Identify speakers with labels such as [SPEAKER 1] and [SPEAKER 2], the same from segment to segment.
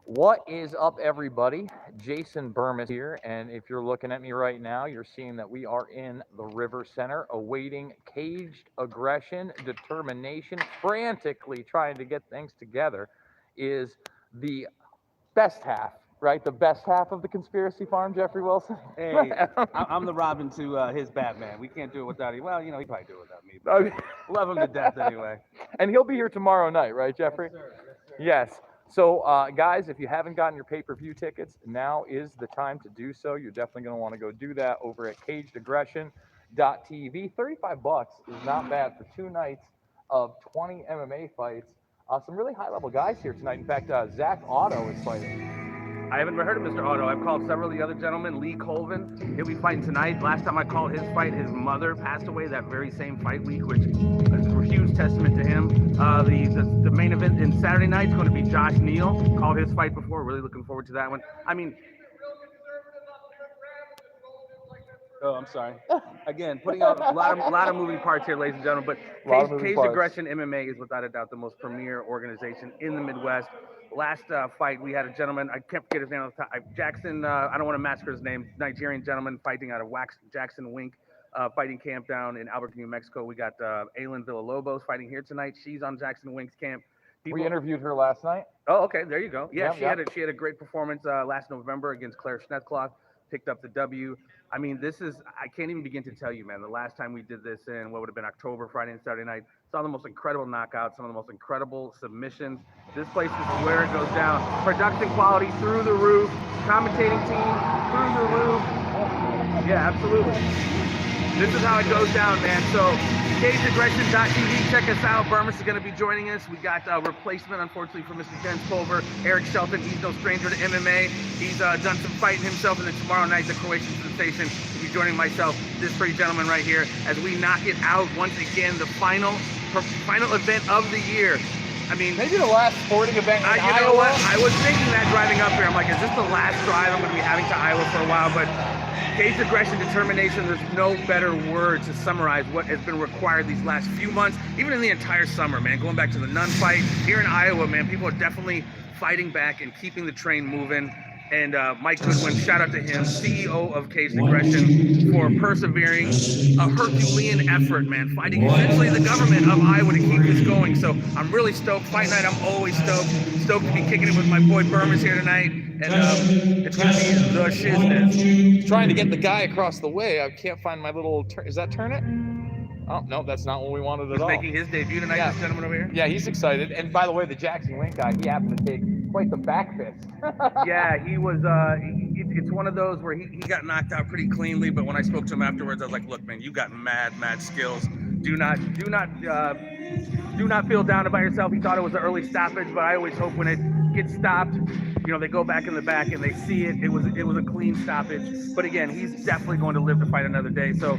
[SPEAKER 1] What is up, everybody? Jason Burmis here, and if you're looking at me right now, you're seeing that we are in the River Center, awaiting Caged Aggression, Determination, frantically trying to get things together. Is the best half, right? The best half of the conspiracy farm, Jeffrey Wilson.
[SPEAKER 2] Hey, I'm the Robin to his Batman. We can't do it without him. Well, he probably do it without me. But love him to death anyway.
[SPEAKER 1] And he'll be here tomorrow night, right, Jeffrey?
[SPEAKER 2] Yes, sir.
[SPEAKER 1] Yes. So, guys, if you haven't gotten your pay-per-view tickets, now is the time to do so. You're definitely going to want to go do that over at CagedAggression.tv. $35 is not bad for 2 nights of 20 MMA fights. Some really high-level guys here tonight. In fact, Zach Otto is fighting.
[SPEAKER 2] I haven't heard of Mr. Otto. I've called several of the other gentlemen. Lee Colvin, he'll be fighting tonight. Last time I called his fight, his mother passed away that very same fight week, which is a huge testament to him. The main event in Saturday night is going to be Josh Neal. Called his fight before. Really looking forward to that one. I mean, oh, I'm sorry. Again, putting out a lot of moving parts here, ladies and gentlemen. But Caged Aggression MMA is without a doubt the most premier organization in the Midwest. Last fight, we had a gentleman, I can't forget his name, Jackson, I don't want to massacre his name, Nigerian gentleman fighting out of Jackson Wink fighting camp down in Albuquerque, New Mexico. We got Aylin Villalobos fighting here tonight. She's on Jackson Wink's camp.
[SPEAKER 1] We interviewed her last night.
[SPEAKER 2] Oh, okay, there you go. Yeah,
[SPEAKER 1] Yeah,
[SPEAKER 2] she had a great performance last November against Claire Schnetzloff, picked up the W. I mean, I can't even begin to tell you, man, the last time we did this in what would have been October, Friday and Saturday night, saw the most incredible knockouts, some of the most incredible submissions. This place is where it goes down. Production quality through the roof, commentating team through the roof. Yeah, absolutely. This is how it goes down, man. So, CagedAggression.tv, check us out. Burmis is going to be joining us. We got a replacement, unfortunately, for Mr. Jens Pulver. Eric Shelton, he's no stranger to MMA. He's done some fighting himself, and then tomorrow night, the Croatian sensation will be joining myself, this pretty gentleman right here, as we knock it out once again, the final event of the year. I mean,
[SPEAKER 1] maybe the last sporting event in
[SPEAKER 2] you
[SPEAKER 1] Iowa.
[SPEAKER 2] know what? I was thinking that driving up here. I'm like, is this the last drive I'm going to be having to Iowa for a while? But Caged Aggression, Determination, there's no better word to summarize what has been required these last few months, even in the entire summer, man. Going back to the Nun fight, here in Iowa, man, people are definitely fighting back and keeping the train moving. And Mike Goodwin, shout out to him, CEO of Caged Aggression, for persevering, a Herculean effort, man, fighting essentially the government of Iowa to keep this going. So I'm really stoked. Fight night, I'm always stoked. Stoked to be kicking it with my boy Burmis here tonight. And it's going to be the shizness.
[SPEAKER 1] Trying to get the guy across the way. I can't find my little is that turn it? Oh, no, that's not what we wanted at all.
[SPEAKER 2] He's making his debut tonight, this gentleman over here?
[SPEAKER 1] Yeah, he's excited. And by the way, the Jackson Wink guy, he happened to take quite the back fist.
[SPEAKER 2] Yeah, he was, it's one of those where he got knocked out pretty cleanly, but when I spoke to him afterwards, I was like, look, man, you got mad skills. Do not feel down about yourself. He thought it was an early stoppage, but I always hope when it gets stopped, they go back in the back and they see it. It was a clean stoppage. But again, he's definitely going to live to fight another day. So,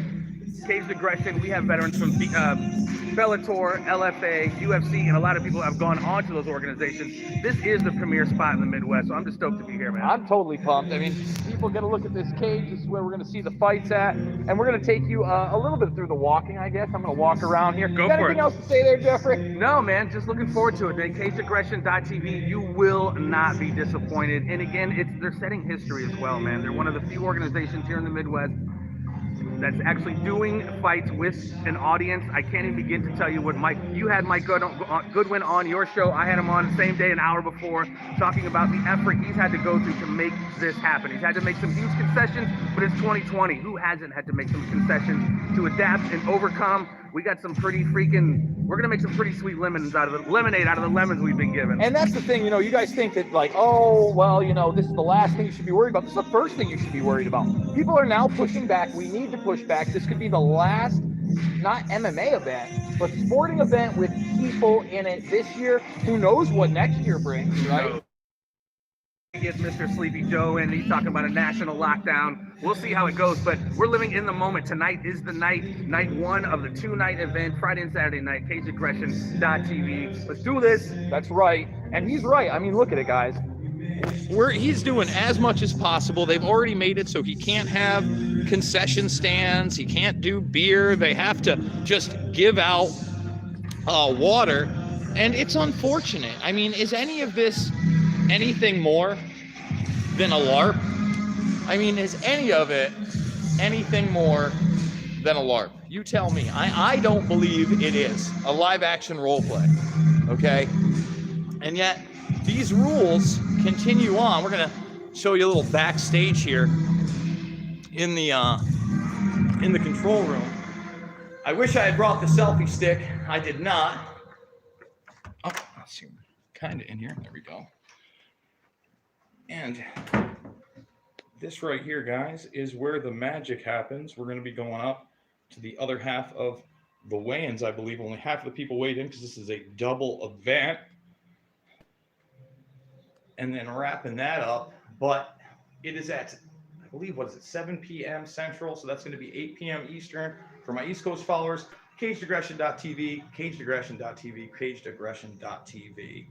[SPEAKER 2] Caged Aggression, we have veterans from Bellator, LFA, UFC, and a lot of people have gone on to those organizations. This is the premier spot in the Midwest, so I'm just stoked to be here, man.
[SPEAKER 1] I'm totally pumped. I mean, people get to look at this cage. This is where we're going to see the fights at, and we're going to take you a little bit through the walking, I guess. I'm going to walk around here.
[SPEAKER 2] Go for it.
[SPEAKER 1] Anything else to say there, Jeffrey?
[SPEAKER 2] No, man, just looking forward to it. CagedAggression.tv, you will not be disappointed. And again, they're setting history as well, man. They're one of the few organizations here in the Midwest that's actually doing fights with an audience. I can't even begin to tell you what you had Mike Goodwin on your show. I had him on the same day, an hour before, talking about the effort he's had to go through to make this happen. He's had to make some huge concessions, but it's 2020. Who hasn't had to make some concessions to adapt and overcome? We got some we're going to make some pretty sweet lemonade out of the lemons we've been given.
[SPEAKER 1] And that's the thing, you guys think that like, oh, well, this is the last thing you should be worried about. This is the first thing you should be worried about. People are now pushing back. We need to push back. This could be the last, not MMA event, but sporting event with people in it this year. Who knows what next year brings, right?
[SPEAKER 2] Get Mr. Sleepy Joe in. He's talking about a national lockdown. We'll see how it goes, but we're living in the moment. Tonight is the night one of the 2-night event, Friday and Saturday night, CagedAggression.tv. Let's do this.
[SPEAKER 1] That's right. And he's right. I mean, look at it, guys. He's doing as much as possible. They've already made it so he can't have concession stands. He can't do beer. They have to just give out water. And it's unfortunate. I mean, is any of this anything more than a LARP? I mean, is any of it anything more than a LARP? You tell me. I don't believe it is a live action role play. Okay? And yet these rules continue on. We're gonna show you a little backstage here in the control room. I wish I had brought the selfie stick. I did not. Oh, let's see, kind of in here. There we go. And this right here, guys, is where the magic happens. We're going to be going up to the other half of the weigh-ins. I believe only half of the people weighed in because this is a double event. And then wrapping that up. But it is at, I believe, what is it, 7 p.m. Central. So that's going to be 8 p.m. Eastern. For my East Coast followers, CagedAggression.tv, CagedAggression.tv, CagedAggression.tv.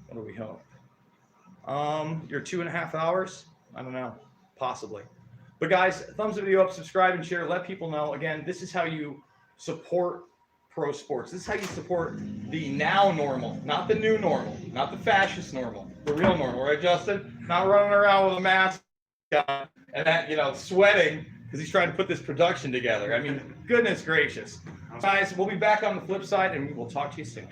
[SPEAKER 1] What do we hope? Your 2.5 hours? I don't know. Possibly. But guys, thumbs the video up, subscribe, and share. Let people know. Again, this is how you support pro sports. This is how you support the now normal, not the new normal, not the fascist normal, the real normal, right, Justin? Not running around with a mask on and that, you know, sweating because he's trying to put this production together. I mean, goodness gracious. Guys, we'll be back on the flip side, and we will talk to you soon.